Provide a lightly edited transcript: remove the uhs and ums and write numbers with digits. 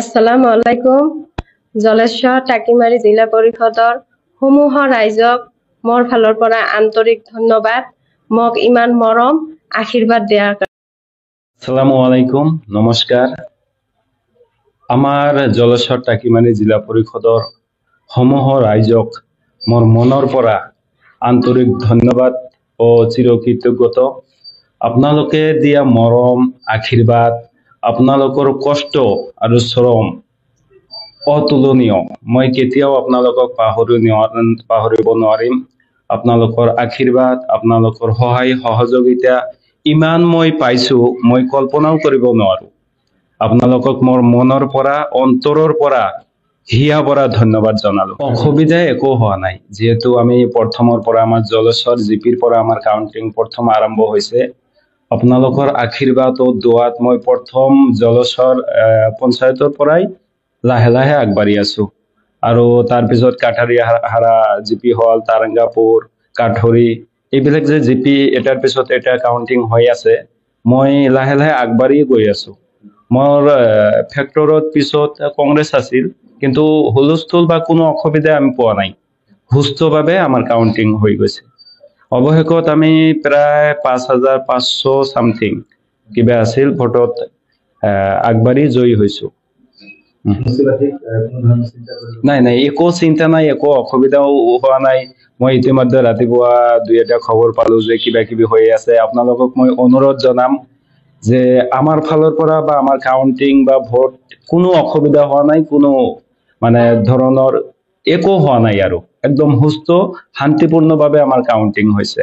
আসসালামু আলাইকুম। জলেশ্বৰ টাকিমাৰী জিলা পৰিষদৰ সমূহ ৰাইজক মোৰ ফালৰ পৰা আন্তৰিক ধন্যবাদ, মোক ইমান মৰম আশীৰ্বাদ দিয়াৰ কাৰণে। আসসালামু আলাইকুম, নমস্কাৰ। আমাৰ জলেশ্বৰ টাকিমাৰী জিলা পৰিষদৰ সমূহ ৰাইজক মোৰ মনৰ পৰা আন্তৰিক ধন্যবাদ ও চিৰকৃতজ্ঞত। আপোনালোকে দিয়া মৰম আশীৰ্বাদ, আপোনালোকৰ কষ্ট আৰু শ্ৰম অতুলনীয়। মই কেতিয়াও আপোনালোকক পাহৰিব নোৱাৰিম। আপোনালোকৰ আশীৰ্বাদ, আপোনালোকৰ সহায় সহযোগিতা ইমান মই পাইছো, মই কল্পনাও কৰিব নোৱাৰো। আপোনালোকক মোৰ মনৰ পৰা, অন্তৰৰ পৰা হিয়া ভৰা ধন্যবাদ জনালো। অসুবিধা একো হোৱা নাই, যিহেতু আমি প্ৰথমৰ পৰা আমাৰ জলেশ্বৰ জিপিৰ পৰা আমাৰ কাউন্টিং প্ৰথম আৰম্ভ হৈছে। আপোনালোকৰ আশীৰ্বাদ ও দোৱাত মই প্ৰথম জলেশ্বৰ পঞ্চায়তৰ পৰাই লাহে লাহে আগবাঢ়ি আছো। আৰু তাৰপিছত কাঠাৰীহাৰা জিপি হল, তাৰাংগাপুৰ, কাঠৰি, এইবিলাক যে জিপি এটাৰ পিছত এটা কাউন্টিং হৈ আছে, মই লাহে লাহে আগবাঢ়ি গৈ আছো। মোৰ ফেক্টৰত পিছত কংগ্ৰেছ আছিল, কিন্তু হুলস্থুল বা কোনো অসুবিধা আমি পোৱা নাই। সুস্থভাৱে আমাৰ কাউন্টিং হৈ গৈছে। অৱশেষত আমি প্ৰায় ৫,৫০০ সামথিং কিবা আছিল ভোটত আগবাঢ়ি জয়ী হৈছো। নাই, একো চিন্তা নাই, একো অসুবিধাও হোৱা নাই। মই ইতিমধ্যে ৰাতিপুৱা ২-এটা খবৰ পালো যে কিবা কিবি হৈ আছে। আপোনালোকক মই অনুৰোধ জনাম যে আমাৰ ফালৰ পৰা বা আমাৰ কাউন্টিং বা ভোট কোনো অসুবিধা হোৱা নাই, কোনো ধৰণৰ একো হোৱা নাই, আৰু একদম সুস্থ শান্তিপূৰ্ণভাৱে আমাৰ কাউন্টিং হৈছে।